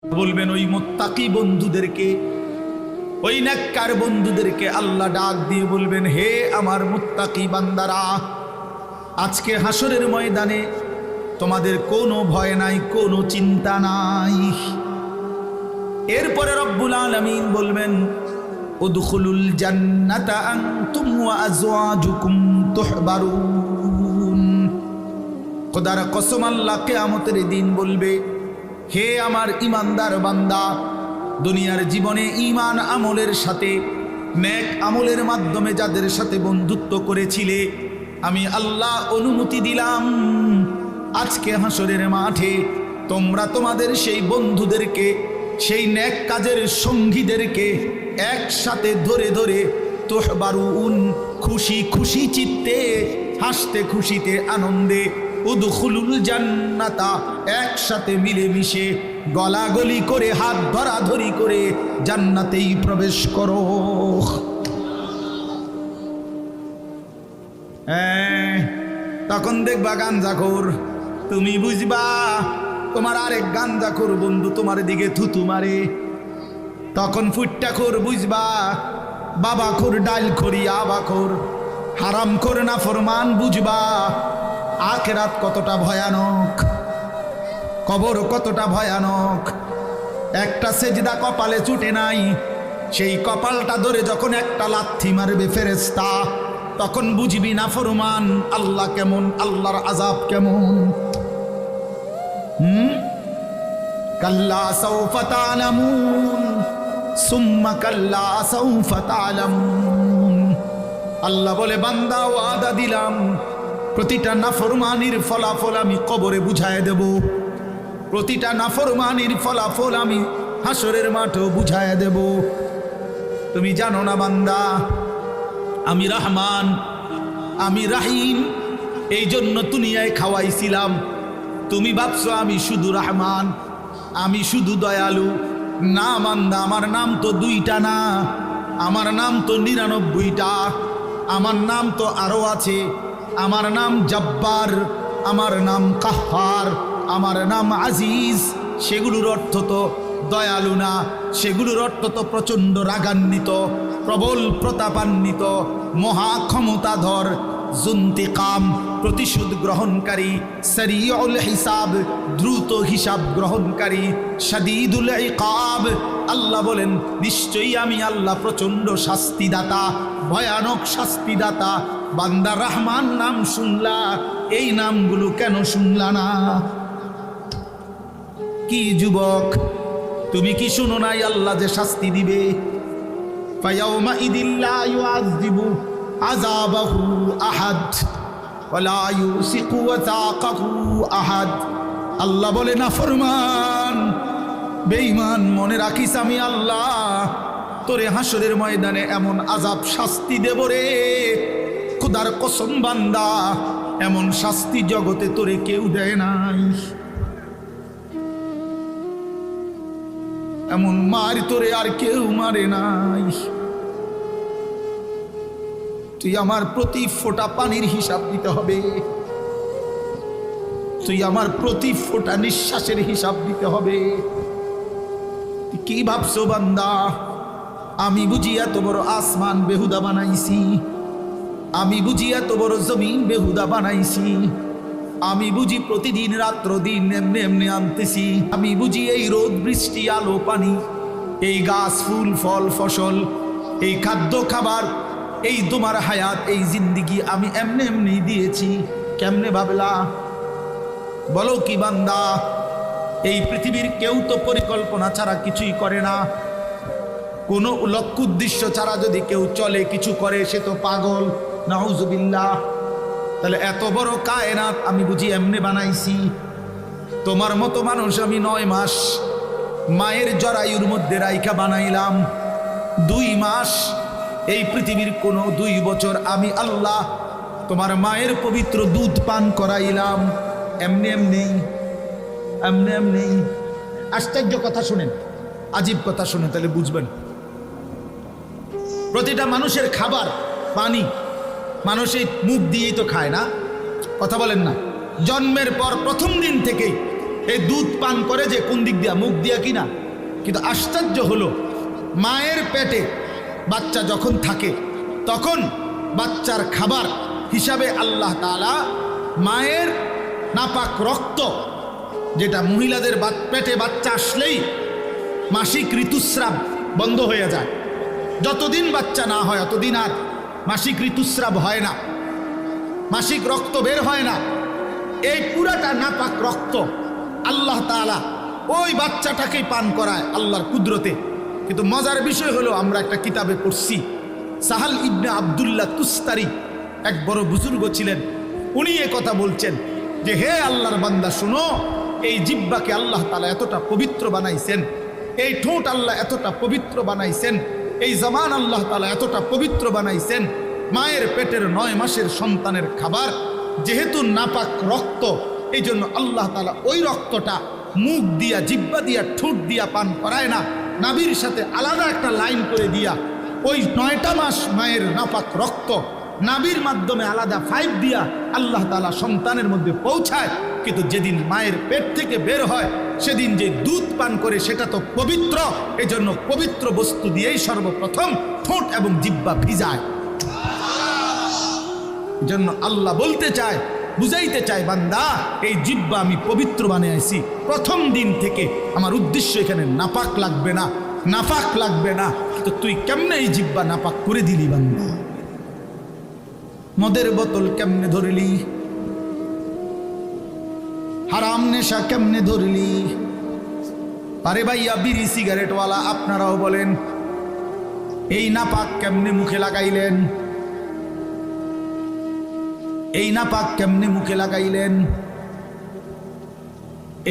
বলবেন ওই মুত্তাকি বন্ধুদেরকে, ওই নেককার বন্ধুদেরকে আল্লাহ ডাক দিয়ে বলবেন, হে আমার মুত্তাকি বান্দারা, আজকে হাসরের ময়দানে তোমাদের কোনো ভয় নাই, কোনো চিন্তা নাই। এরপরে রব্বুল আলামিন বলবেন, উদখুলুল জান্নাতা আনতুম ওয়া আজওয়াজুকুম তুহবারুন। খোদার কসম, আল্লাহ কিয়ামতের দিন বলবে, হে আমার ইমানদার বান্দা, দুনিয়ার জীবনে ঈমান আমলের সাথে, নেক আমলের মাধ্যমে যাদের সাথে বন্ধুত্ব করেছিলে, আমি আল্লাহ অনুমতি দিলাম আজকে হাসরের মাঠে তোমরা তোমাদের সেই বন্ধুদেরকে, সেই নেক কাজের সঙ্গীদেরকে একসাথে ধরে ধরে তুহবারুন, খুশি খুশি চিত্তে, হাসতে খুশিতে আনন্দে, উদখুলুল জান্নাতা, একসাথে মিলেমিশে গলাগলি করে হাত ধরাধরি করে জান্নাতেই প্রবেশ করো। তখন দেখবা গাঞ্জাখোর, তুমি বুঝবা তোমার আরেক গাঞ্জাখোর বন্ধু তোমার দিকে থুতু মারে। তখন ফুট্টাখোর বুঝবা, বাবাখোর, ডাইলখোরি, আবাখোর, হারামখোর, নাফরমান বুঝবা আখিরাত কতটা ভয়ানক, কবর কতটা ভয়ানক। একটা সেজদা কপালে চুটে নাই, সেই কপালটা ধরে যখন একটা লাথি মারবে ফেরেশতা, তখন বুঝবি নাফরমান আল্লাহ কেমন, আল্লাহর আযাব কেমন। কাল্লা সাউফা তা'লামুন সুম্মা কাল্লা সাউফা তা'লামুন। আল্লাহ বলে, বান্দা ওয়াদা দিলাম প্রতিটা নাফরমানির ফলাফল আমি কবরে বুঝায় দেব, প্রতিটা নাফরমানির ফলাফল আমি হাসরের মাঠে বুঝায় দেব। তুমি জানো না বান্দা, আমি রহমান, আমি রাহিম, এই জন্য দুনিয়ায় খাওয়াইছিলাম। তুমি ভাবছো আমি শুধু রহমান, আমি শুধু দয়ালু। না বান্দা, আমার নাম তো দুইটা না, আমার নাম তো 99টা, আমার নাম তো আরো আছে। আমার নাম জব্বার, আমার নাম কাহ্হার, আমার নাম আজিজ। সেগুলোর অর্থ তো দয়ালু না, সেগুলোর অর্থ তো প্রচণ্ড রাগান্বিত, প্রবল প্রতাপান্বিত, মহা ক্ষমতাধর, জুন্তিকাম, প্রতিশোধ গ্রহণকারী, সরিউল হিসাব, দ্রুত হিসাব গ্রহণকারী, শাদীদুল ইকাব। আল্লাহ বলেন, নিশ্চয়ই আমি আল্লাহ প্রচণ্ড শাস্তিদাতা, ভয়ানক শাস্তিদাতা। বান্দা রহমান নাম শুনলা, এই নামগুলো কেন শুনলা না? কি যুবক, তুমি কি শুনো নাই আল্লাহ যে শাস্তি দিবে? ফায়াউমা ইদিল্লা ইউআযিবু আযাবাহু আহাদ ওয়ালা ইউসিকু ওয়াসাকাহু আহাদ। আল্লাহ বলে, নাফরমান, বেঈমান, মনে রাখিস আমি আল্লাহ তোরে হাসরের ময়দানে এমন আযাব শাস্তি দেব রে, খোদার কসম বান্দা, এমন শাস্তি জগতে তোরে কেউ দেয় নাই, এমন মার তোরে আর কেউ মারে নাই। তুই আমার প্রতি ফোঁটা পানির হিসাব দিতে হবে, তুই আমার প্রতি ফোঁটা নিঃশ্বাসের হিসাব দিতে হবে। কি ভাবছো বান্দা, আমি বুঝি এত বড় আসমান বেহুদা বানাইছি, আমি বুঝি এত বড় জমিন বেহুদা বানাইছি, আমি বুঝি প্রতিদিন রাত্র দিন এমনি এমনি আনতেছি, আমি বুঝি এই রোদ বৃষ্টি আলো পানি, এই গাছ ফুল ফল ফসল, এই খাদ্য খাবার, এই তোমার হায়াত, এই জিন্দিগি আমি এমনি এমনি দিয়েছি। কেমনে ভাবলা? বলো কি বান্দা, এই পৃথিবীর কেউ তো পরিকল্পনা ছাড়া কিছুই করে না। কোনো লক্ষ্য উদ্দেশ্য ছাড়া যদি কেউ চলে, কিছু করে, সে তো পাগল, নাউজুবিল্লাহ। তাহলে এত বড় কায়নাত আমি বুঝি এমনি বানাইছি? তোমার মতো মানুষ আমি 9 মাস মায়ের জরায়ুর মধ্যে রাইখা বানাইলাম, 2 মাস এই পৃথিবীর কোনো 2 বছর আমি আল্লাহ তোমার মায়ের পবিত্র দুধ পান করাইলাম, এমনি এমনি এমনি এমনি। আশ্চর্য কথা শুনেন, আজীব কথা শুনেন, তাহলে বুঝবেন। প্রতিটা মানুষের খাবার পানি মানুষ এই মুখ দিয়েই তো খায় না, কথা বলেন না? জন্মের পর প্রথম দিন থেকেই এই দুধ পান করে যে কোন দিক দিয়া, মুখ দিয়া কিনা। কিন্তু আশ্চর্য হলো, মায়ের পেটে বাচ্চা যখন থাকে তখন বাচ্চার খাবার হিসাবে আল্লাহ তাআলা মায়ের নাপাক রক্ত, যেটা মহিলাদের পেটে বাচ্চা আসলেই মাসিক ঋতুস্রাব বন্ধ হয়ে যায়, যতদিন বাচ্চা না হয় ততদিন আর মাসিক ঋতুস্রাব হয় না, মাসিক রক্ত বের হয় না। এই পুরাটা নাপাক রক্ত আল্লাহ তাআলা ওই বাচ্চাটাকেই পান করায় আল্লাহর কুদরতে। কিন্তু মজার বিষয় হলো, আমরা একটা কিতাবে পড়ছি, সাহাল ইবনে আব্দুল্লাহ তুস্তারি এক বড় বুজুর্গ ছিলেন, উনি এ কথা বলছেন যে হে আল্লাহর বান্দা শুনো, এই জিহ্বাকে আল্লাহ তাআলা এতটা পবিত্র বানাইছেন, এই ঠোঁট আল্লাহ এতটা পবিত্র বানাইছেন, এই জবান আল্লাহ তাআলা এতটা পবিত্র বানাইছেন। মায়ের পেটের 9 মাসের সন্তানের খাবার যেহেতু নাপাক রক্ত, এই জন্য আল্লাহ তাআলা ওই রক্তটা মুখ দিয়া, জিহ্বা দিয়া, ঠোঁট দিয়া পান করায় না, নাভির সাথে আলাদা একটা লাইন করে দিয়া ওই 9টা মাস মায়ের নাপাক রক্ত নাভির মাধ্যমে আলাদা পাইপ দিয়া আল্লাহ তাআলা সন্তানের মধ্যে পৌঁছায়। কিন্তু যেদিন মায়ের পেট থেকে বের হয় সেদিন যে দুধ পান করে সেটা তো পবিত্র, এজন্য পবিত্র বস্তু দিয়েই সর্বপ্রথম ঠোঁট এবং জিহ্বা ভিজায়। এজন্য আল্লাহ বলতে চায়, বুঝাইতে চায়, বান্দা এই জিহ্বা আমি পবিত্র বানিয়েছি প্রথম দিন থেকে, আমার উদ্দেশ্য এখানে নাপাক লাগবে না, নাপাক লাগবে না। কিন্তু তুই কেমনে এই জিহ্বা নাপাক করে দিলি বান্দা? মদের বোতল কেমনে ধরলি, হারাম নেশা কেমনে ধরলি? আরে ভাইয়া, বিড়ি সিগারেটওয়ালা আপনারাও বলেন, এই নাপাক কেমনে মুখে লাগাইলেন? এই নাপাক কেমনে মুখে লাগাইলেন?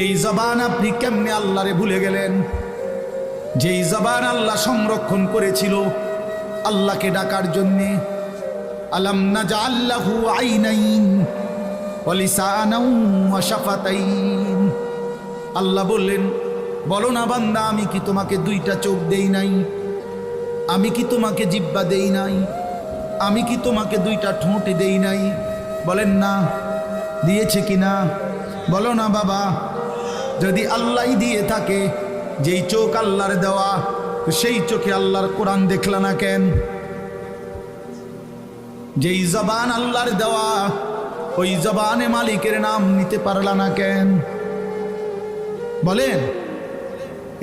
এই জবান আপনি কেমনে আল্লাহরে ভুলে গেলেন? যেই জবান আল্লাহ সংরক্ষণ করেছিল আল্লাহকে ডাকার জন্যে। আলাম নাজআল লাহু আইনাইন ওয়া লিসানান ওয়া শাফাতাইন। আল্লাহ বললেন, বলো না বান্দা, আমি কি তোমাকে 2টা চোখ দেই নাই? আমি কি তোমাকে জিহ্বা দেই নাই? আমি কি তোমাকে 2টা ঠোঁট দেই নাই? বলেন না, দিয়েছে কিনা? বলো না বাবা। যদি আল্লাহই দিয়ে থাকে, যেই চোখ আল্লাহর দেওয়া, তো সেই চোখে আল্লাহর কোরআন দেখলা না কেন? যেই জবান আল্লাহর দেওয়া, ওই জবানে মালিকের নাম নিতে পারলা না কেন? বলেন।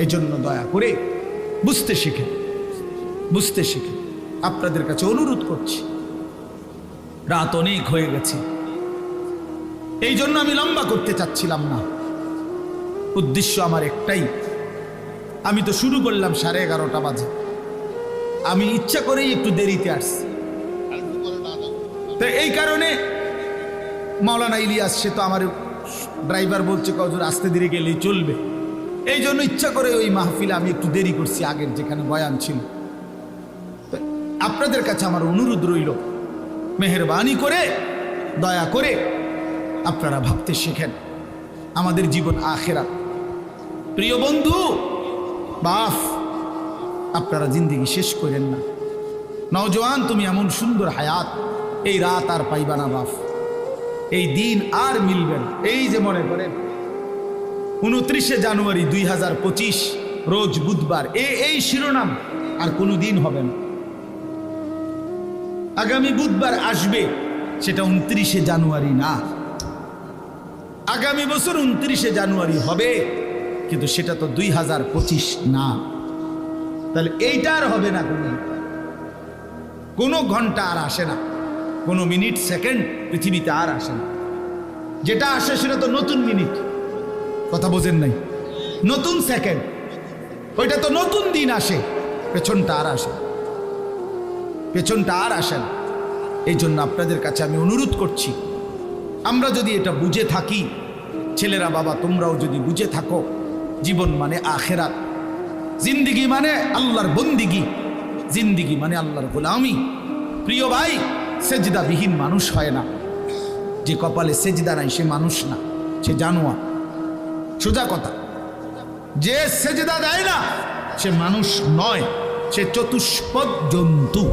এজন্য দয়া করে বুঝতে শিখে, বুঝতে শিখে। আপনাদের কাছে অনুরোধ করছি, রাত অনেক হয়ে গেছে, এই জন্য আমি লম্বা করতে চাচ্ছিলাম না। উদ্দেশ্য আমার একটাই, আমি তো শুরু করলাম 11:30 বাজে, আমি ইচ্ছা করেই একটু দেরিতে আসছি। তো এই কারণে মাওলানা ইলিয়াস, সে তো আমার ড্রাইভার, বলছে কজুর আস্তে ধীরে গেলেই চলবে, এই জন্য ইচ্ছা করে ওই মাহফিলে আমি একটু দেরি করছি, আগের যেখানে বয়ান ছিল। আপনাদের কাছে আমার অনুরোধ রইল, মেহেরবানি করে, দয়া করে আপনারা ভাবতে শেখেন, আমাদের জীবন আখেরাত। প্রিয় বন্ধু, বাপ, আপনারা জিন্দেগি শেষ করেন না। নওজোয়ান, তুমি এমন সুন্দর হায়াত, এই রাত আর পাইবা না বাপ, এই দিন আর মিলবেন। এই যে মনে করেন 29শে জানুয়ারি 2025 রোজ বুধবার, এই শিরোনাম আর কোনো দিন হবে না। আগামী বুধবার আসবে, সেটা 29শে জানুয়ারি না। আগামী বছর 29শে জানুয়ারি হবে, কিন্তু সেটা তো 2025 না। তাহলে এইটা আর হবে না, কোনো ঘন্টা আর আসে না, কোনো মিনিট সেকেন্ড পৃথিবীতে আর আসে না। যেটা আসে সেটা তো নতুন মিনিট, কথা বোঝেন নাই? নতুন সেকেন্ড, ওইটা তো নতুন দিন আসে, পেছনটা আর আসে, পেছনটা আর আসে না। এই জন্য আপনাদের কাছে আমি অনুরোধ করছি, আমরা যদি এটা বুঝে থাকি, ছেলেরা বাবা তোমরাও যদি বুঝে থাকো, জীবন মানে আখেরাত, জিন্দিগি মানে আল্লাহর বন্দিগি, জিন্দিগি মানে আল্লাহর গোলামি। প্রিয় ভাই, সেজদাবিহীন মানুষ হয় না। যে কপালে সেজদা নাই সে মানুষ না, সে জানোয়ার। সোজা কথা, যে সেজদা দেয় না সে মানুষ নয়, সে চতুষ্পদ জন্তু।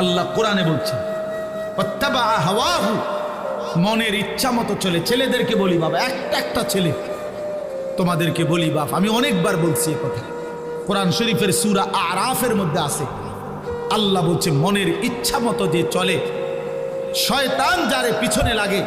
আল্লাহ কোরআনে বলছেন, ওয়াত্তাবা হাওয়াহু মনের ইচ্ছা মতো চলে। ছেলেদেরকে বলি বাবা, একটা একটা ছেলে তোমাদেরকে বলি বাপ, আমি অনেকবার বলছি এই কথা, কোরআন শরীফের সূরা আরাফের মধ্যে আছে, আল্লাহ বলছে মনের ইচ্ছা মতো যে চলে, শয়তান যারে পিছনে লাগে